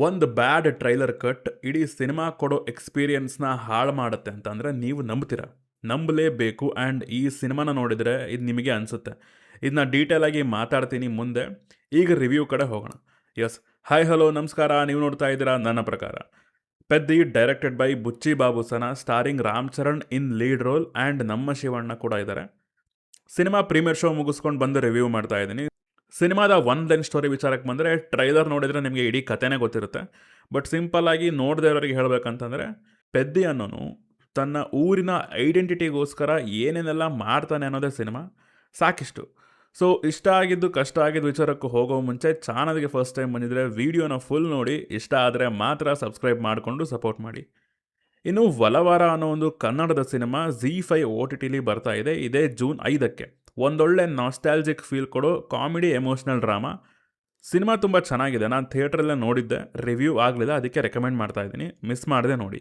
ಒಂದು ಬ್ಯಾಡ್ trailer cut ಇಡೀ cinema ಕೊಡೋ ಎಕ್ಸ್ಪೀರಿಯನ್ಸ್‌ನ ಹಾಳು ಮಾಡುತ್ತೆ ಅಂತಂದ್ರೆ ನೀವು ನಂಬ್ತೀರಾ? ನಂಬಲೇಬೇಕು ಆ್ಯಂಡ್ ಈ ಸಿನಿಮಾನ ನೋಡಿದ್ರೆ ಇದು ನಿಮಗೆ ಅನ್ಸುತ್ತೆ. ಇದನ್ನ ಡೀಟೇಲ್ ಆಗಿ ಮಾತಾಡ್ತೀನಿ ಮುಂದೆ. ಈಗ ರಿವ್ಯೂ ಕಡೆ ಹೋಗೋಣ. ಯಸ್. ಹಾಯ್ ಹಲೋ ನಮಸ್ಕಾರ. ನೀವು ನೋಡ್ತಾ ಇದ್ದೀರಾ ನನ್ನ ಪ್ರಕಾರ. Peddi directed by Buchi Babu Sana, starring Ram Charan in lead role and ನಮ್ಮ ಶಿವಣ್ಣ ಕೂಡ ಇದ್ದಾರೆ. ಸಿನಿಮಾ ಪ್ರೀಮಿಯರ್ ಶೋ ಮುಗಿಸ್ಕೊಂಡು ಬಂದು ರಿವ್ಯೂ ಮಾಡ್ತಾ ಇದ್ದೀನಿ. ಸಿನಿಮಾದ ಒನ್ ಲೈನ್ ಸ್ಟೋರಿ ವಿಚಾರಕ್ಕೆ ಬಂದರೆ, ಟ್ರೈಲರ್ ನೋಡಿದರೆ ನಿಮಗೆ ಇಡೀ ಕಥೆನೇ ಗೊತ್ತಿರುತ್ತೆ. ಬಟ್ ಸಿಂಪಲ್ ಆಗಿ ನೋಡದೇ ಇರೋರಿಗೆ ಹೇಳಬೇಕಂತಂದರೆ, ಪೆದ್ದಿ ಅನ್ನೋನು ತನ್ನ ಊರಿನ ಐಡೆಂಟಿಟಿಗೋಸ್ಕರ ಏನೇನೆಲ್ಲ ಮಾಡ್ತಾನೆ ಅನ್ನೋದೇ ಸಿನಿಮಾ. ಸಾಕಿಷ್ಟು. ಸೊ ಇಷ್ಟ ಆಗಿದ್ದು ಕಷ್ಟ ಆಗಿದ್ದು ವಿಚಾರಕ್ಕೂ ಹೋಗೋ ಮುಂಚೆ ಚಾನಲ್ಗೆ ಫಸ್ಟ್ ಟೈಮ್ ಬಂದಿದ್ರೆ ವಿಡಿಯೋನ ಫುಲ್ ನೋಡಿ, ಇಷ್ಟ ಆದರೆ ಮಾತ್ರ ಸಬ್ಸ್ಕ್ರೈಬ್ ಮಾಡಿಕೊಂಡು ಸಪೋರ್ಟ್ ಮಾಡಿ. ಇನ್ನು ಒಲವಾರ ಅನ್ನೋ ಒಂದು ಕನ್ನಡದ ಸಿನಿಮಾ ZEE5 OTTಲಿ ಬರ್ತಾ ಇದೆ ಇದೇ ಜೂನ್ 5ಕ್ಕೆ. ಒಂದೊಳ್ಳೆ ನಾಸ್ಟಾಲ್ಜಿಕ್ ಫೀಲ್ ಕೊಡೋ ಕಾಮಿಡಿ ಎಮೋಷ್ನಲ್ ಡ್ರಾಮಾ. ಸಿನಿಮಾ ತುಂಬ ಚೆನ್ನಾಗಿದೆ. ನಾನು ಥಿಯೇಟ್ರಲ್ಲೇ ನೋಡಿದ್ದೆ, ರಿವ್ಯೂ ಆಗಲಿಲ್ಲ, ಅದಕ್ಕೆ ರೆಕಮೆಂಡ್ ಮಾಡ್ತಾ ಇದ್ದೀನಿ, ಮಿಸ್ ಮಾಡದೆ ನೋಡಿ.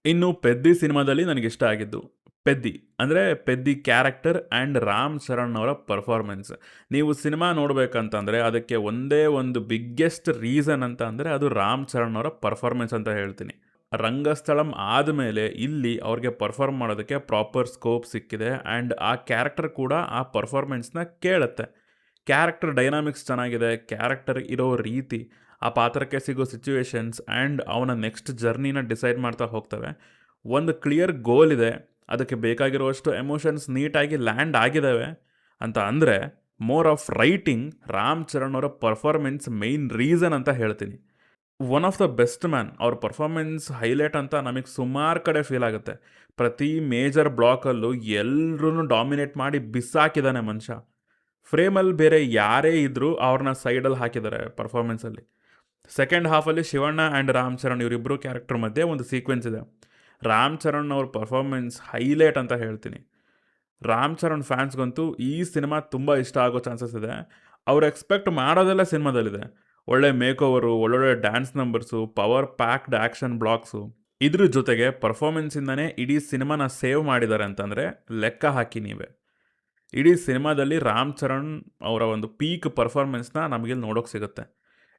ಇನ್ನು ಪೆದ್ದಿ ಸಿನಿಮಾದಲ್ಲಿ ನನಗಿಷ್ಟ ಆಗಿದ್ದು ಪೆದ್ದಿ ಅಂದರೆ ಪೆದ್ದಿ ಕ್ಯಾರೆಕ್ಟರ್ ಆ್ಯಂಡ್ ರಾಮ್ ಚರಣ್ ಅವರ ಪರ್ಫಾರ್ಮೆನ್ಸ್. ನೀವು ಸಿನಿಮಾ ನೋಡಬೇಕಂತಂದರೆ ಅದಕ್ಕೆ ಒಂದೇ ಒಂದು ಬಿಗ್ಗೆಸ್ಟ್ ರೀಸನ್ ಅಂತ ಅಂದರೆ ಅದು ರಾಮ್ ಚರಣ್ ಅವರ ಪರ್ಫಾರ್ಮೆನ್ಸ್ ಅಂತ ಹೇಳ್ತೀನಿ. ರಂಗಸ್ಥಳಂ ಆದಮೇಲೆ ಇಲ್ಲಿ ಅವ್ರಿಗೆ ಪರ್ಫಾರ್ಮ್ ಮಾಡೋದಕ್ಕೆ ಪ್ರಾಪರ್ ಸ್ಕೋಪ್ ಸಿಕ್ಕಿದೆ ಆ್ಯಂಡ್ ಆ ಕ್ಯಾರೆಕ್ಟರ್ ಕೂಡ ಆ ಪರ್ಫಾರ್ಮೆನ್ಸ್ನ ಕೇಳುತ್ತೆ. ಕ್ಯಾರೆಕ್ಟರ್ ಡೈನಾಮಿಕ್ಸ್ ಚೆನ್ನಾಗಿದೆ, ಕ್ಯಾರೆಕ್ಟರ್ ಇರೋ ರೀತಿ, ಆ ಪಾತ್ರಕ್ಕೆ ಸಿಗೋ ಸಿಚುವೇಶನ್ಸ್ ಆ್ಯಂಡ್ ಅವನ ನೆಕ್ಸ್ಟ್ ಜರ್ನಿನ ಡಿಸೈಡ್ ಮಾಡ್ತಾ ಹೋಗ್ತವೆ. ಒಂದು ಕ್ಲಿಯರ್ ಗೋಲ್ ಇದೆ, ಅದಕ್ಕೆ ಬೇಕಾಗಿರುವಷ್ಟು ಎಮೋಷನ್ಸ್ ನೀಟಾಗಿ ಲ್ಯಾಂಡ್ ಆಗಿದ್ದಾವೆ ಅಂತ ಅಂದರೆ more of writing, Ram Charan ಅವರ ಪರ್ಫಾರ್ಮೆನ್ಸ್ ಮೇಯ್ನ್ ರೀಸನ್ ಅಂತ ಹೇಳ್ತೀನಿ. One of the best man. ಅವ್ರ ಪರ್ಫಾರ್ಮೆನ್ಸ್ ಹೈಲೈಟ್ ಅಂತ ನಮಗೆ ಸುಮಾರು ಕಡೆ ಫೀಲ್ ಆಗುತ್ತೆ. ಪ್ರತಿ ಮೇಜರ್ ಬ್ಲಾಕಲ್ಲೂ ಎಲ್ಲರೂ ಡಾಮಿನೇಟ್ ಮಾಡಿ ಬಿಸಾಕಿದ್ದಾನೆ ಮನುಷ್ಯ. ಫ್ರೇಮಲ್ಲಿ ಬೇರೆ ಯಾರೇ ಇದ್ದರೂ ಅವ್ರನ್ನ ಸೈಡಲ್ಲಿ ಹಾಕಿದ್ದಾರೆ ಪರ್ಫಾರ್ಮೆನ್ಸಲ್ಲಿ. ಸೆಕೆಂಡ್ ಹಾಫಲ್ಲಿ ಶಿವಣ್ಣ ಆ್ಯಂಡ್ ರಾಮ್ ಚರಣ್ ಇವರಿಬ್ಬರು ಕ್ಯಾರೆಕ್ಟರ್ ಮಧ್ಯೆ ಒಂದು ಸೀಕ್ವೆನ್ಸ್ ಇದೆ. ರಾಮ್ ಚರಣ್ ಅವ್ರ ಪರ್ಫಾರ್ಮೆನ್ಸ್ ಹೈಲೈಟ್ ಅಂತ ಹೇಳ್ತೀನಿ. ರಾಮ್ ಚರಣ್ ಫ್ಯಾನ್ಸ್ಗಂತೂ ಈ ಸಿನಿಮಾ ತುಂಬ ಇಷ್ಟ ಆಗೋ ಚಾನ್ಸಸ್ ಇದೆ. ಅವ್ರು ಎಕ್ಸ್ಪೆಕ್ಟ್ ಮಾಡೋದೆಲ್ಲ ಸಿನಿಮಾದಲ್ಲಿದೆ. ಒಳ್ಳೆ ಮೇಕ್ ಓವರು, ಒಳ್ಳೊಳ್ಳೆ dance numbers, power packed action blocks. ಇದ್ರ ಜೊತೆಗೆ ಪರ್ಫಾರ್ಮೆನ್ಸಿಂದನೇ ಇಡೀ ಸಿನಿಮಾನ ಸೇವ್ ಮಾಡಿದ್ದಾರೆ ಅಂತಂದರೆ ಲೆಕ್ಕ ಹಾಕಿ ನೀವೇ. ಇಡೀ ಸಿನಿಮಾದಲ್ಲಿ ರಾಮ್ ಚರಣ್ ಅವರ ಒಂದು ಪೀಕ್ ಪರ್ಫಾರ್ಮೆನ್ಸ್ನ ನಮಗಿಲ್ಲಿ ನೋಡೋಕೆ ಸಿಗುತ್ತೆ.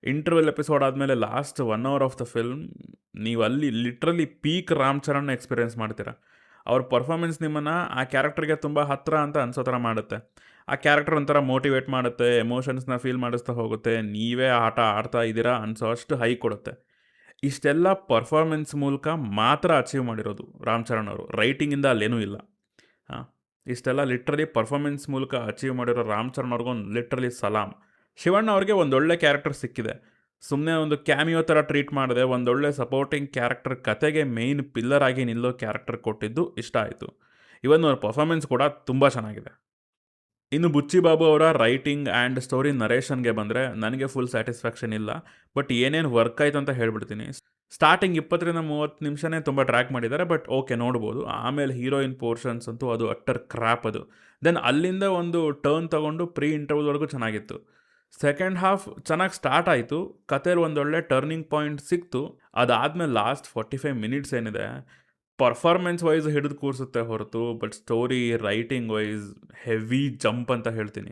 ಇಂಟರ್ವೆಲ್ ಎಪಿಸೋಡ್ ಆದಮೇಲೆ last 1 hour of the film ನೀವು ಅಲ್ಲಿ literally peak Ram Charan experience ಮಾಡ್ತೀರಾ. ಅವ್ರ ಪರ್ಫಾರ್ಮೆನ್ಸ್ ನಿಮ್ಮನ್ನು ಆ ಕ್ಯಾರೆಕ್ಟರ್ಗೆ ತುಂಬ ಹತ್ತಿರ ಅಂತ ಅನ್ಸೋ ಥರ ಮಾಡುತ್ತೆ. ಆ ಕ್ಯಾರೆಕ್ಟರ್ ಒಂಥರ ಮೋಟಿವೇಟ್ ಮಾಡುತ್ತೆ, ಎಮೋಷನ್ಸ್ನ ಫೀಲ್ ಮಾಡಿಸ್ತಾ ಹೋಗುತ್ತೆ, ನೀವೇ ಆಟ ಆಡ್ತಾ ಇದ್ದೀರಾ ಅನ್ಸೋ ಅಷ್ಟು ಹೈ ಕೊಡುತ್ತೆ. ಇಷ್ಟೆಲ್ಲ ಪರ್ಫಾರ್ಮೆನ್ಸ್ ಮೂಲಕ ಮಾತ್ರ ಅಚೀವ್ ಮಾಡಿರೋದು ರಾಮ್ ಚರಣ್ ಅವರು. ರೈಟಿಂಗಿಂದ ಅಲ್ಲೇನೂ ಇಲ್ಲ. ಹಾಂ, ಇಷ್ಟೆಲ್ಲ ಲಿಟ್ರಲಿ ಪರ್ಫಾರ್ಮೆನ್ಸ್ ಮೂಲಕ ಅಚೀವ್ ಮಾಡಿರೋ ರಾಮ್ ಚರಣ್ ಅವ್ರಿಗೊಂದು ಲಿಟ್ರಲಿ ಸಲಾಮ್. ಶಿವಣ್ಣ ಅವ್ರಿಗೆ ಒಂದೊಳ್ಳೆ ಕ್ಯಾರೆಕ್ಟರ್ ಸಿಕ್ಕಿದೆ. ಸುಮ್ಮನೆ ಒಂದು ಕ್ಯಾಮಿಯೋ ಥರ ಟ್ರೀಟ್ ಮಾಡಿದೆ, ಒಂದೊಳ್ಳೆ ಸಪೋರ್ಟಿಂಗ್ ಕ್ಯಾರೆಕ್ಟರ್, ಕತೆಗೆ ಮೇಯ್ನ್ ಪಿಲ್ಲರ್ ಆಗಿ ನಿಲ್ಲೋ ಕ್ಯಾರೆಕ್ಟರ್ ಕೊಟ್ಟಿದ್ದು ಇಷ್ಟ ಆಯಿತು. ಇವನ್ ಅವ್ರ ಪರ್ಫಾರ್ಮೆನ್ಸ್ ಕೂಡ ತುಂಬ ಚೆನ್ನಾಗಿದೆ. ಇನ್ನು ಬುಚ್ಚಿ ಬಾಬು ಅವರ ರೈಟಿಂಗ್ ಆ್ಯಂಡ್ ಸ್ಟೋರಿ ನರೇಷನ್ಗೆ ಬಂದರೆ ನನಗೆ ಫುಲ್ ಸ್ಯಾಟಿಸ್ಫ್ಯಾಕ್ಷನ್ ಇಲ್ಲ. ಬಟ್ ಏನೇನು ವರ್ಕ್ ಆಯ್ತು ಅಂತ ಹೇಳ್ಬಿಡ್ತೀನಿ. ಸ್ಟಾರ್ಟಿಂಗ್ 20-30 ನಿಮಿಷನೇ ತುಂಬ ಟ್ರ್ಯಾಕ್ ಮಾಡಿದ್ದಾರೆ, ಬಟ್ ಓಕೆ ನೋಡ್ಬೋದು. ಆಮೇಲೆ ಹೀರೋಯಿನ್ ಪೋರ್ಷನ್ಸ್ ಅಂತೂ ಅದು ಅಟ್ಟರ್ ಕ್ರ್ಯಾಪ್ ಅದು. ದೆನ್ ಅಲ್ಲಿಂದ ಒಂದು ಟರ್ನ್ ತೊಗೊಂಡು ಪ್ರೀ ಇಂಟರ್ವ್ಯೂವರೆಗೂ ಚೆನ್ನಾಗಿತ್ತು. ಸೆಕೆಂಡ್ ಹಾಫ್ ಚೆನ್ನಾಗಿ ಸ್ಟಾರ್ಟ್ ಆಯಿತು, ಕಥೆಯಲ್ಲಿ ಒಂದೊಳ್ಳೆ ಟರ್ನಿಂಗ್ ಪಾಯಿಂಟ್ ಸಿಕ್ತು. ಅದಾದಮೇಲೆ ಲಾಸ್ಟ್ 45 ಮಿನಿಟ್ಸ್ ಏನಿದೆ, ಪರ್ಫಾರ್ಮೆನ್ಸ್ ವೈಸ್ ಹಿಡಿದು ಕೂರಿಸುತ್ತೆ ಹೊರತು, but story writing wise heavy jump ಅಂತ ಹೇಳ್ತೀನಿ.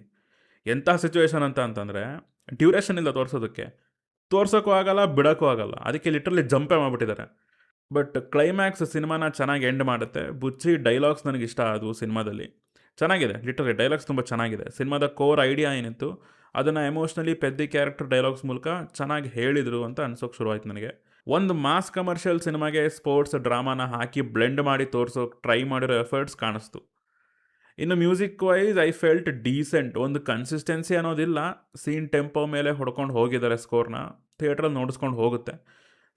ಎಂಥ ಸಿಚುವೇಶನ್ ಅಂತಂದರೆ ಡ್ಯೂರೇಷನ್ ಇಲ್ಲ ತೋರಿಸೋದಕ್ಕೆ, ತೋರ್ಸೋಕ್ಕೂ ಆಗಲ್ಲ, ಬಿಡೋಕ್ಕೂ ಆಗಲ್ಲ, ಅದಕ್ಕೆ ಲಿಟ್ರಲಿ ಜಂಪೇ ಮಾಡಿಬಿಟ್ಟಿದ್ದಾರೆ. ಬಟ್ ಕ್ಲೈಮ್ಯಾಕ್ಸ್ ಸಿನಿಮಾನ ಚೆನ್ನಾಗಿ ಎಂಡ್ ಮಾಡುತ್ತೆ. ಬುಚ್ಚಿ ಡೈಲಾಗ್ಸ್ ನನಗೆ ಇಷ್ಟ ಆದವು ಸಿನಿಮಾದಲ್ಲಿ. ಚೆನ್ನಾಗಿದೆ, ಲಿಟ್ರಲಿ ಡೈಲಾಗ್ಸ್ ತುಂಬ ಚೆನ್ನಾಗಿದೆ. ಸಿನಿಮಾದ ಕೋರ್ ಐಡಿಯಾ ಏನಿತ್ತು ಅದನ್ನು ಎಮೋಷ್ನಲಿ ಪೆದ್ದಿ ಕ್ಯಾರೆಕ್ಟರ್ ಡೈಲಾಗ್ಸ್ ಮೂಲಕ ಚೆನ್ನಾಗಿ ಹೇಳಿದರು ಅಂತ ಅನ್ಸೋಕೆ ಶುರುವಾಯಿತು ನನಗೆ. ಒಂದು ಮಾಸ್ ಕಮರ್ಷಿಯಲ್ ಸಿನಿಮಾಗೆ ಸ್ಪೋರ್ಟ್ಸ್ ಡ್ರಾಮಾನ ಹಾಕಿ ಬ್ಲೆಂಡ್ ಮಾಡಿ ತೋರಿಸೋಕೆ ಟ್ರೈ ಮಾಡಿರೋ ಎಫರ್ಟ್ಸ್ ಕಾಣಿಸ್ತು. ಇನ್ನು music wise I felt decent. ಒಂದು ಕನ್ಸಿಸ್ಟೆನ್ಸಿ ಅನ್ನೋದಿಲ್ಲ, ಸೀನ್ ಟೆಂಪೋ ಮೇಲೆ ಹೊಡ್ಕೊಂಡು ಹೋಗಿದ್ದಾರೆ ಸ್ಕೋರ್ನ, ಥಿಯೇಟ್ರಲ್ಲಿ ನೋಡಿಸ್ಕೊಂಡು ಹೋಗುತ್ತೆ.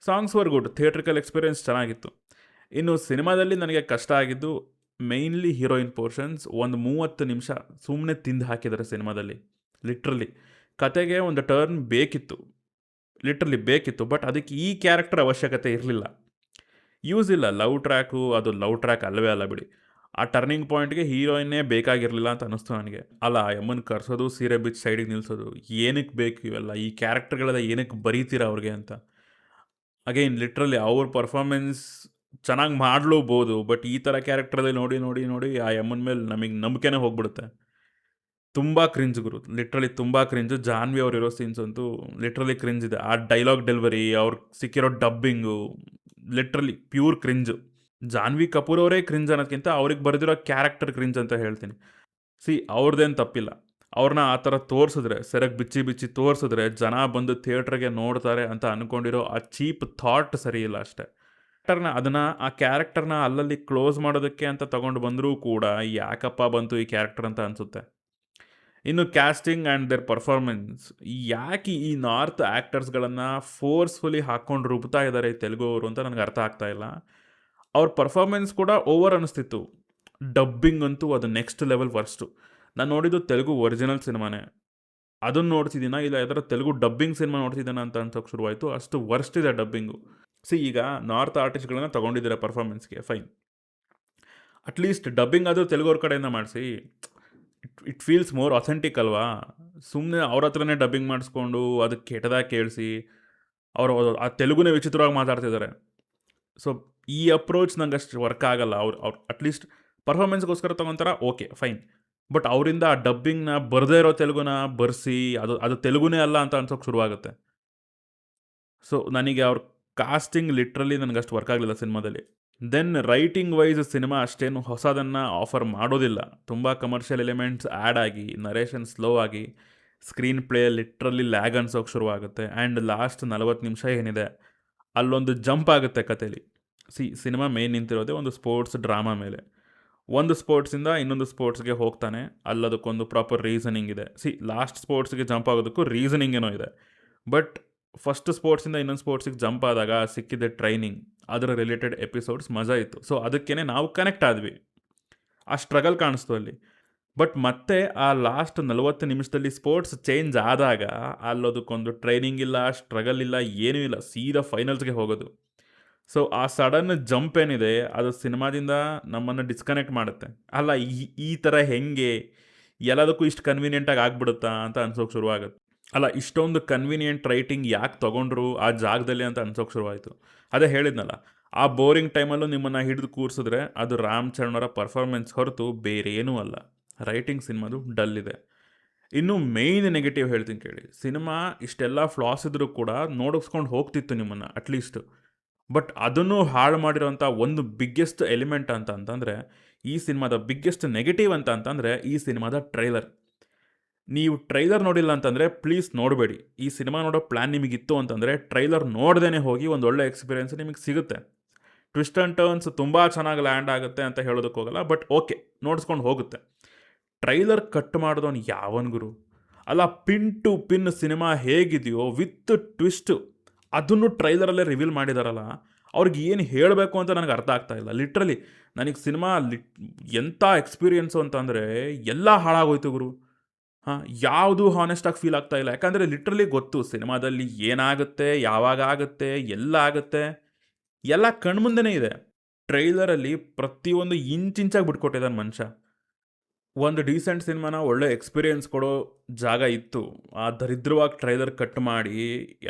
Songs were good, theatrical experience ಚೆನ್ನಾಗಿತ್ತು. ಇನ್ನು ಸಿನಿಮಾದಲ್ಲಿ ನನಗೆ ಕಷ್ಟ ಆಗಿದ್ದು ಮೇಯ್ನ್ಲಿ ಹೀರೋಯಿನ್ ಪೋರ್ಷನ್ಸ್. ಒಂದು 30 ನಿಮಿಷ ಸುಮ್ಮನೆ ತಿಂದು ಹಾಕಿದ್ದಾರೆ ಸಿನಿಮಾದಲ್ಲಿ. ಲಿಟ್ರಲಿ ಕತೆಗೆ ಒಂದು ಟರ್ನ್ ಬೇಕಿತ್ತು, ಲಿಟ್ರಲಿ ಬೇಕಿತ್ತು, ಬಟ್ ಅದಕ್ಕೆ ಈ ಕ್ಯಾರೆಕ್ಟರ್ ಅವಶ್ಯಕತೆ ಇರಲಿಲ್ಲ. ಯೂಸ್ ಇಲ್ಲ. ಲವ್ ಟ್ರ್ಯಾಕು ಅದು ಲವ್ ಟ್ರ್ಯಾಕ್ ಅಲ್ಲವೇ ಅಲ್ಲ ಬಿಡಿ. ಆ ಟರ್ನಿಂಗ್ ಪಾಯಿಂಟ್ಗೆ ಹೀರೋಯಿನ್ನೇ ಬೇಕಾಗಿರಲಿಲ್ಲ ಅಂತ ಅನ್ನಿಸ್ತು ನನಗೆ. ಅಲ್ಲ, ಎಮ್ಮನ್ ಕರ್ಸೋದು, ಸೀರೆ ಬಿಚ್ಚಿ ಸೈಡಿಗೆ ನಿಲ್ಲಿಸೋದು, ಏನಕ್ಕೆ ಬೇಕು ಇವೆಲ್ಲ? ಈ ಕ್ಯಾರೆಕ್ಟರ್ಗಳೆಲ್ಲ ಏನಕ್ಕೆ ಬರೀತೀರಾ ಅವ್ರಿಗೆ ಅಂತ. ಅಗೈನ್ ಲಿಟ್ರಲಿ ಅವ್ರ ಪರ್ಫಾರ್ಮೆನ್ಸ್ ಚೆನ್ನಾಗಿ ಮಾಡ್ಲೂಬೋದು, ಬಟ್ ಈ ಥರ ಕ್ಯಾರೆಕ್ಟ್ರಲ್ಲಿ ನೋಡಿ ನೋಡಿ ನೋಡಿ ಆ ಎಮ್ಮನ ಮೇಲೆ ನಮಗೆ ನಂಬಿಕೆನೇ ಹೋಗ್ಬಿಡುತ್ತೆ. ತುಂಬ ಕ್ರಿಂಜ್ ಗುರು, ಲಿಟ್ರಲಿ ತುಂಬ ಕ್ರಿಂಜು. ಜಾನ್ವಿ ಅವ್ರು ಇರೋ ಸೀನ್ಸ್ ಅಂತೂ ಲಿಟ್ರಲಿ ಕ್ರಿಂಜ್ ಇದೆ. ಆ ಡೈಲಾಗ್ ಡೆಲಿವರಿ, ಅವ್ರು ಸಿಕ್ಕಿರೋ dubbing, literally pure cringe. Janhvi Kapoor ಅವರೇ ಕ್ರಿಂಜ್ ಅನ್ನೋದಕ್ಕಿಂತ ಅವ್ರಿಗೆ ಬರೆದಿರೋ ಕ್ಯಾರೆಕ್ಟರ್ ಕ್ರಿಂಜ್ ಅಂತ ಹೇಳ್ತೀನಿ. ಅವ್ರದ್ದೇನು ತಪ್ಪಿಲ್ಲ. ಅವ್ರನ್ನ ಆ ಥರ ತೋರಿಸಿದ್ರೆ, ಸೆರಗ್ ಬಿಚ್ಚಿ ಬಿಚ್ಚಿ ತೋರಿಸಿದ್ರೆ ಜನ ಬಂದು ಥಿಯೇಟ್ರಿಗೆ ನೋಡ್ತಾರೆ ಅಂತ ಅಂದ್ಕೊಂಡಿರೋ ಆ ಚೀಪ್ ಥಾಟ್ ಸರಿ ಇಲ್ಲ ಅಷ್ಟೇ. ಆ ಕ್ಯಾರೆಕ್ಟರ್ನ ಅಲ್ಲಲ್ಲಿ ಕ್ಲೋಸ್ ಮಾಡೋದಕ್ಕೆ ಅಂತ ತಗೊಂಡು ಬಂದರೂ ಕೂಡ ಯಾಕಪ್ಪ ಬಂತು ಈ ಕ್ಯಾರೆಕ್ಟರ್ ಅಂತ ಅನಿಸುತ್ತೆ. ಇನ್ನು ಕ್ಯಾಸ್ಟಿಂಗ್ ಆ್ಯಂಡ್ ದೇರ್ ಪರ್ಫಾರ್ಮೆನ್ಸ್, ಯಾಕೆ ಈ ನಾರ್ತ್ ಆ್ಯಕ್ಟರ್ಸ್ಗಳನ್ನು ಫೋರ್ಸ್ಫುಲಿ ಹಾಕ್ಕೊಂಡು ರುಬ್ತಾ ಇದ್ದಾರೆ ತೆಲುಗು ಅವರು ಅಂತ ನನಗೆ ಅರ್ಥ ಆಗ್ತಾ ಇಲ್ಲ. ಅವ್ರ ಪರ್ಫಾರ್ಮೆನ್ಸ್ ಕೂಡ ಓವರ್ ಅನಿಸ್ತಿತ್ತು. ಡಬ್ಬಿಂಗ್ ಅಂತೂ ಅದು ನೆಕ್ಸ್ಟ್ ಲೆವೆಲ್ ವರ್ಸ್ಟು. ನಾನು ನೋಡಿದ್ದು ತೆಲುಗು ಒರಿಜಿನಲ್ ಸಿನಿಮಾನೇ, ಅದನ್ನು ನೋಡ್ತಿದ್ದೀನ ಇಲ್ಲ ಯಾವ್ದಾರ ತೆಲುಗು ಡಬ್ಬಿಂಗ್ ಸಿನಿಮಾ ನೋಡ್ತಿದ್ದಾನ ಅಂತ ಅನ್ಸೋಕೆ ಶುರುವಾಯಿತು. ಅಷ್ಟು ವರ್ಸ್ಟ್ ಇದೆ ಡಬ್ಬಿಂಗು. ಈಗ ನಾರ್ತ್ ಆರ್ಟಿಸ್ಟ್ಗಳನ್ನ ತೊಗೊಂಡಿದ್ದಾರೆ ಪರ್ಫಾರ್ಮೆನ್ಸ್ಗೆ, ಫೈನ್. ಅಟ್ಲೀಸ್ಟ್ ಡಬ್ಬಿಂಗ್ ಆದರೂ ತೆಲುಗವ್ರ ಕಡೆಯಿಂದ ಮಾಡಿಸಿ, ಇಟ್ ಫೀಲ್ಸ್ ಮೋರ್ ಅಥೆಂಟಿಕ್ ಅಲ್ವಾ. ಸುಮ್ಮನೆ ಅವ್ರ ಹತ್ರನೇ ಡಬ್ಬಿಂಗ್ ಮಾಡಿಸ್ಕೊಂಡು ಅದಕ್ಕೆ ಕೆಟ್ಟದಾಗಿ ಕೇಳಿಸಿ ಅವರು ಆ ತೆಲುಗುನೇ ವಿಚಿತ್ರವಾಗಿ ಮಾತಾಡ್ತಿದ್ದಾರೆ. ಸೊ ಈ ಅಪ್ರೋಚ್ ನಂಗೆ ಅಷ್ಟು ವರ್ಕ್ ಆಗಲ್ಲ. ಅವ್ರು ಅಟ್ಲೀಸ್ಟ್ ಪರ್ಫಾರ್ಮೆನ್ಸ್ಗೋಸ್ಕರ ತೊಗೊತಾರ, ಓಕೆ ಫೈನ್. ಬಟ್ ಅವರಿಂದ ಆ ಡಬ್ಬಿಂಗ್ನ ಬರದೇ ಇರೋ ತೆಲುಗುನ ಬರ್ಸಿ ಅದು ತೆಲುಗುನೇ ಅಲ್ಲ ಅಂತ ಅನ್ಸೋಕೆ ಶುರುವಾಗುತ್ತೆ. ಸೊ ನನಗೆ ಅವ್ರ ಕಾಸ್ಟಿಂಗ್ ಲಿಟ್ರಲಿ ನನಗೆ ಅಷ್ಟು ವರ್ಕ್ ಆಗಲಿಲ್ಲ ಸಿನಿಮಾದಲ್ಲಿ. ದೆನ್ ರೈಟಿಂಗ್ ವೈಸ್ ಸಿನಿಮಾ ಅಷ್ಟೇನು ಹೊಸದನ್ನು ಆಫರ್ ಮಾಡೋದಿಲ್ಲ. ತುಂಬ ಕಮರ್ಷಿಯಲ್ ಎಲಿಮೆಂಟ್ಸ್ ಆ್ಯಡ್ ಆಗಿ, ನರೇಷನ್ ಸ್ಲೋ ಆಗಿ, ಸ್ಕ್ರೀನ್ ಪ್ಲೇ ಲಿಟ್ರಲಿ ಲ್ಯಾಗ್ ಅನ್ಸೋಕೆ ಶುರುವಾಗುತ್ತೆ. ಆ್ಯಂಡ್ ಲಾಸ್ಟ್ 40 ನಿಮಿಷ ಏನಿದೆ ಅಲ್ಲೊಂದು ಜಂಪ್ ಆಗುತ್ತೆ ಕಥೆಯಲ್ಲಿ. ಸಿನಿಮಾ ಮೇನ್ ನಿಂತಿರೋದೇ ಒಂದು ಸ್ಪೋರ್ಟ್ಸ್ ಡ್ರಾಮಾ ಮೇಲೆ. ಒಂದು ಸ್ಪೋರ್ಟ್ಸಿಂದ ಇನ್ನೊಂದು ಸ್ಪೋರ್ಟ್ಸ್ಗೆ ಹೋಗ್ತಾನೆ, ಅಲ್ಲದಕ್ಕೊಂದು ಪ್ರಾಪರ್ ರೀಸನಿಂಗ್ ಇದೆ. ಲಾಸ್ಟ್ ಸ್ಪೋರ್ಟ್ಸ್ಗೆ ಜಂಪ್ ಆಗೋದಕ್ಕೂ ರೀಸನಿಂಗ್ ಏನೋ ಇದೆ. ಬಟ್ ಫಸ್ಟ್ ಸ್ಪೋರ್ಟ್ಸಿಂದ ಇನ್ನೊಂದು ಸ್ಪೋರ್ಟ್ಸಿಗೆ ಜಂಪ್ ಆದಾಗ ಸಿಕ್ಕಿದೆ ಟ್ರೈನಿಂಗ್, ಅದರ ರಿಲೇಟೆಡ್ ಎಪಿಸೋಡ್ಸ್ ಮಜಾ ಇತ್ತು. ಸೊ ಅದಕ್ಕೇ ನಾವು ಕನೆಕ್ಟ್ ಆದ್ವಿ. ಆ ಸ್ಟ್ರಗಲ್ ಕಾಣಿಸ್ತು ಅಲ್ಲಿ. ಬಟ್ ಮತ್ತೆ ಆ ಲಾಸ್ಟ್ 40 ನಿಮಿಷದಲ್ಲಿ ಸ್ಪೋರ್ಟ್ಸ್ ಚೇಂಜ್ ಆದಾಗ ಅಲ್ಲದಕ್ಕೊಂದು ಟ್ರೈನಿಂಗ್ ಇಲ್ಲ, ಸ್ಟ್ರಗಲ್ ಇಲ್ಲ, ಏನೂ ಇಲ್ಲ, ಸೀದಾ ಫೈನಲ್ಸ್ಗೆ ಹೋಗೋದು. ಸೊ ಆ ಸಡನ್ ಜಂಪ್ ಏನಿದೆ ಅದು ಸಿನಿಮಾದಿಂದ ನಮ್ಮನ್ನು ಡಿಸ್ಕನೆಕ್ಟ್ ಮಾಡುತ್ತೆ. ಅಲ್ಲ ಈ ಥರ ಹೆಂಗೆ ಎಲ್ಲದಕ್ಕೂ ಇಷ್ಟು ಕನ್ವೀನಿಯೆಂಟಾಗಿ ಆಗ್ಬಿಡುತ್ತಾ ಅಂತ ಅನ್ಸೋಕೆ ಶುರುವಾಗುತ್ತೆ. ಅಲ್ಲ ಇಷ್ಟೊಂದು ಕನ್ವೀನಿಯೆಂಟ್ ರೈಟಿಂಗ್ ಯಾಕೆ ತೊಗೊಂಡ್ರು ಆ ಜಾಗದಲ್ಲಿ ಅಂತ ಅನ್ಸೋಕೆ ಶುರುವಾಯಿತು. ಅದೇ ಹೇಳಿದ್ನಲ್ಲ, ಆ ಬೋರಿಂಗ್ ಟೈಮಲ್ಲೂ ನಿಮ್ಮನ್ನು ಹಿಡಿದು ಕೂರಿಸಿದ್ರೆ ಅದು ರಾಮ್ ಚರಣ್ ಅವರ ಪರ್ಫಾರ್ಮೆನ್ಸ್ ಹೊರತು ಬೇರೇನೂ ಅಲ್ಲ. ರೈಟಿಂಗ್ ಸಿನಿಮಾದು ಡಲ್ ಇದೆ. ಇನ್ನು ಮೇಯ್ನ್ ನೆಗೆಟಿವ್ ಹೇಳ್ತೀನಿ ಕೇಳಿ. ಸಿನಿಮಾ ಇಷ್ಟೆಲ್ಲ ಫ್ಲಾಸ್ ಇದ್ರೂ ಕೂಡ ನೋಡಿಸ್ಕೊಂಡು ಹೋಗ್ತಿತ್ತು ನಿಮ್ಮನ್ನು ಅಟ್ಲೀಸ್ಟ್. ಬಟ್ ಅದನ್ನು ಹಾಳು ಮಾಡಿರೋಂಥ ಒಂದು ಬಿಗ್ಗೆಸ್ಟ್ ಎಲಿಮೆಂಟ್ ಅಂತಂದರೆ, ಈ ಸಿನಿಮಾದ ಬಿಗ್ಗೆಸ್ಟ್ ನೆಗೆಟಿವ್ ಅಂತಂದರೆ ಈ ಸಿನಿಮಾದ ಟ್ರೈಲರ್. ನೀವು ಟ್ರೈಲರ್ ನೋಡಿಲ್ಲ ಅಂತಂದರೆ ಪ್ಲೀಸ್ ನೋಡಬೇಡಿ. ಈ ಸಿನಿಮಾ ನೋಡೋ ಪ್ಲ್ಯಾನ್ ನಿಮಗಿತ್ತು ಅಂತಂದರೆ ಟ್ರೈಲರ್ ನೋಡ್ದೇ ಹೋಗಿ ಒಂದು ಒಳ್ಳೆ ಎಕ್ಸ್ಪೀರಿಯೆನ್ಸ್ ನಿಮಗೆ ಸಿಗುತ್ತೆ. ಟ್ವಿಸ್ಟ್ ಆ್ಯಂಡ್ ಟರ್ನ್ಸ್ ತುಂಬ ಚೆನ್ನಾಗಿ ಲ್ಯಾಂಡ್ ಆಗುತ್ತೆ ಅಂತ ಹೇಳೋದಕ್ಕೆ ಹೋಗಲ್ಲ, ಬಟ್ ಓಕೆ ನೋಡಿಸ್ಕೊಂಡು ಹೋಗುತ್ತೆ. ಟ್ರೈಲರ್ ಕಟ್ ಮಾಡಿದವನು ಯಾವನ್ ಗುರು? ಅಲ್ಲ, ಪಿನ್ ಟು ಪಿನ್ ಸಿನಿಮಾ ಹೇಗಿದೆಯೋ ವಿತ್ ಟ್ವಿಸ್ಟು ಅದನ್ನು ಟ್ರೈಲರಲ್ಲೇ ರಿವೀಲ್ ಮಾಡಿದಾರಲ್ಲ, ಅವ್ರಿಗೆ ಏನು ಹೇಳಬೇಕು ಅಂತ ನನಗೆ ಅರ್ಥ ಆಗ್ತಾ ಇಲ್ಲ. ಲಿಟ್ರಲಿ ನನಗೆ ಸಿನಿಮಾ ಎಂಥ ಎಕ್ಸ್ಪೀರಿಯೆನ್ಸು ಅಂತಂದರೆ ಎಲ್ಲ ಹಾಳಾಗೋಯ್ತು ಗುರು. ಯಾವುದು ಹಾನೆಸ್ಟಾಗಿ ಫೀಲ್ ಆಗ್ತಾ ಇಲ್ಲ. ಯಾಕಂದರೆ ಲಿಟ್ರಲಿ ಗೊತ್ತು ಸಿನಿಮಾದಲ್ಲಿ ಏನಾಗುತ್ತೆ, ಯಾವಾಗ ಆಗುತ್ತೆ, ಎಲ್ಲ ಆಗುತ್ತೆ, ಎಲ್ಲ ಕಣ್ಮುಂದೆನೇ ಇದೆ. ಟ್ರೈಲರಲ್ಲಿ ಪ್ರತಿಯೊಂದು ಇಂಚಾಗಿ ಬಿಟ್ಕೊಟ್ಟಿದ್ದಾನೆ ಮನುಷ್ಯ. ಒಂದು ಡೀಸೆಂಟ್ ಸಿನಿಮಾನ ಒಳ್ಳೆ ಎಕ್ಸ್ಪೀರಿಯೆನ್ಸ್ ಕೊಡೋ ಜಾಗ ಇತ್ತು, ಆ ದರಿದ್ರವಾಗಿ ಟ್ರೈಲರ್ ಕಟ್ ಮಾಡಿ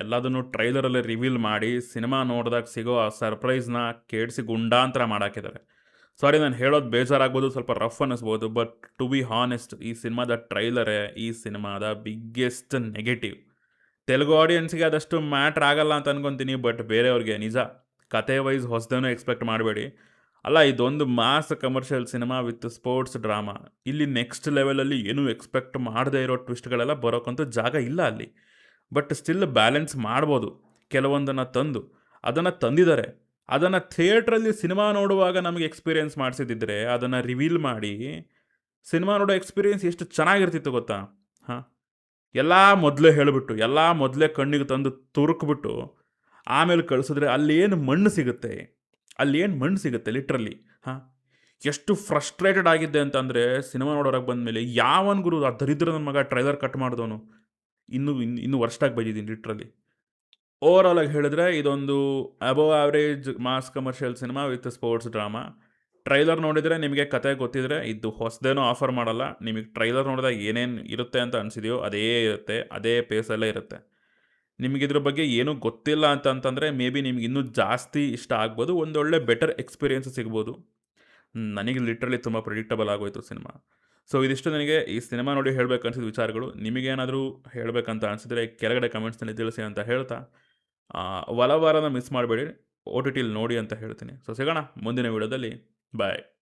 ಎಲ್ಲದನ್ನು ಟ್ರೈಲರಲ್ಲೇ ರಿವೀಲ್ ಮಾಡಿ ಸಿನಿಮಾ ನೋಡಿದಾಗ ಸಿಗೋ ಆ ಸರ್ಪ್ರೈಸ್ನ ಕೇಳಿಸಿ ಗುಂಡಾಂತರ ಮಾಡಾಕಿದ್ದಾರೆ. ಸಾರಿ, ನಾನು ಹೇಳೋದು ಬೇಜಾರಾಗ್ಬೋದು, ಸ್ವಲ್ಪ ರಫ್ ಅನ್ನಿಸ್ಬೋದು, ಬಟ್ ಟು ಬಿ ಹಾನೆಸ್ಟ್ ಈ ಸಿನಿಮಾದ ಟ್ರೈಲರೇ ಈ ಸಿನಿಮಾದ ಬಿಗ್ಗೆಸ್ಟ್ ನೆಗೆಟಿವ್. ತೆಲುಗು ಆಡಿಯನ್ಸ್ಗೆ ಅದಷ್ಟು ಮ್ಯಾಟ್ರ್ ಆಗಲ್ಲ ಅಂತ ಅನ್ಕೊತೀನಿ, ಬಟ್ ಬೇರೆಯವ್ರಿಗೆ ನಿಜ ಕತೆ ವೈಸ್ ಹೊಸದೇನೂ ಎಕ್ಸ್ಪೆಕ್ಟ್ ಮಾಡಬೇಡಿ. ಅಲ್ಲ, ಇದೊಂದು mass commercial cinema with sports drama. ಇಲ್ಲಿ ನೆಕ್ಸ್ಟ್ ಲೆವೆಲಲ್ಲಿ ಏನೂ ಎಕ್ಸ್ಪೆಕ್ಟ್ ಮಾಡದೇ ಇರೋ ಟ್ವಿಸ್ಟ್ಗಳೆಲ್ಲ ಬರೋಕ್ಕಂತೂ ಜಾಗ ಇಲ್ಲ ಅಲ್ಲಿ. ಬಟ್ ಸ್ಟಿಲ್ ಬ್ಯಾಲೆನ್ಸ್ ಮಾಡ್ಬೋದು. ಕೆಲವೊಂದನ್ನು ಅದನ್ನು ತಂದಿದ್ದಾರೆ. ಅದನ್ನು ಥಿಯೇಟ್ರಲ್ಲಿ ಸಿನಿಮಾ ನೋಡುವಾಗ ನಮಗೆ ಎಕ್ಸ್ಪೀರಿಯೆನ್ಸ್ ಮಾಡಿಸಿದ್ದಿದ್ರೆ ಅದನ್ನು ರಿವೀಲ್ ಮಾಡಿ ಸಿನಿಮಾ ನೋಡೋ ಎಕ್ಸ್ಪೀರಿಯೆನ್ಸ್ ಎಷ್ಟು ಚೆನ್ನಾಗಿರ್ತಿತ್ತು ಗೊತ್ತಾ? ಎಲ್ಲ ಮೊದಲೇ ಹೇಳಿಬಿಟ್ಟು, ಎಲ್ಲ ಮೊದಲೇ ಕಣ್ಣಿಗೆ ತಂದು ತುರುಕ್ಬಿಟ್ಟು ಆಮೇಲೆ ಕಳಿಸಿದ್ರೆ ಅಲ್ಲೇನು ಮಣ್ಣು ಸಿಗುತ್ತೆ ಲಿಟ್ರಲಿ. ಎಷ್ಟು ಫ್ರಸ್ಟ್ರೇಟೆಡ್ ಆಗಿದ್ದೆ ಅಂತಂದರೆ ಸಿನಿಮಾ ನೋಡೋರಾಗ ಬಂದಮೇಲೆ ಯಾವನ್ ಗುರು ಆ ದರಿದ್ರ ನನ್ನ ಮಗ ಟ್ರೈಲರ್ ಕಟ್ ಮಾಡಿದವನು ಇನ್ನೂ ವರ್ಷಾಗಿ ಬೈದಿದ್ದೀನಿ ಲಿಟ್ರಲಿ. ಓವರ್ ಆಲ್ ಆಗಿ ಹೇಳಿದ್ರೆ ಇದೊಂದು above average mass commercial cinema with sports drama. Trailer ನೋಡಿದರೆ ನಿಮಗೆ ಕತೆ ಗೊತ್ತಿದ್ರೆ ಇದು ಹೊಸದೇನೋ ಆಫರ್ ಮಾಡಲ್ಲ. ನಿಮಗೆ ಟ್ರೈಲರ್ ನೋಡಿದಾಗ ಏನೇನು ಇರುತ್ತೆ ಅಂತ ಅನಿಸಿದೆಯೋ ಅದೇ ಇರುತ್ತೆ, ಅದೇ ಪೇಸಲ್ಲೇ ಇರುತ್ತೆ. ನಿಮಗಿದ್ರ ಬಗ್ಗೆ ಏನೂ ಗೊತ್ತಿಲ್ಲ ಅಂತಂದರೆ ಮೇ ಬಿ ನಿಮ್ಗೆ ಇನ್ನೂ ಜಾಸ್ತಿ ಇಷ್ಟ ಆಗ್ಬೋದು, ಒಂದೊಳ್ಳೆ ಬೆಟರ್ ಎಕ್ಸ್ಪೀರಿಯೆನ್ಸ್ ಸಿಗ್ಬೋದು. ನನಗೆ ಲಿಟ್ರಲಿ ತುಂಬ ಪ್ರಿಡಿಕ್ಟಬಲ್ ಆಗೋಯ್ತು ಸಿನಿಮಾ. ಸೊ ಇದಿಷ್ಟು ನನಗೆ ಈ ಸಿನಿಮಾ ನೋಡಿ ಹೇಳಬೇಕು ಅನ್ಸಿದ ವಿಚಾರಗಳು. ನಿಮಗೇನಾದರೂ ಹೇಳಬೇಕಂತ ಅನಿಸಿದ್ರೆ ಕೆಳಗಡೆ ಕಮೆಂಟ್ಸ್‌ನಲ್ಲಿ ತಿಳಿಸಿ ಅಂತ ಹೇಳ್ತಾ, ಒಲವರನ ಮಿಸ್ ಮಾಡಬೇಡಿ. OTTಲಿ ನೋಡಿ ಅಂತ ಹೇಳ್ತೀನಿ. ಸೊ ಸಿಗೋಣ ಮುಂದಿನ ವಿಡಿಯೋದಲ್ಲಿ. ಬಾಯ್.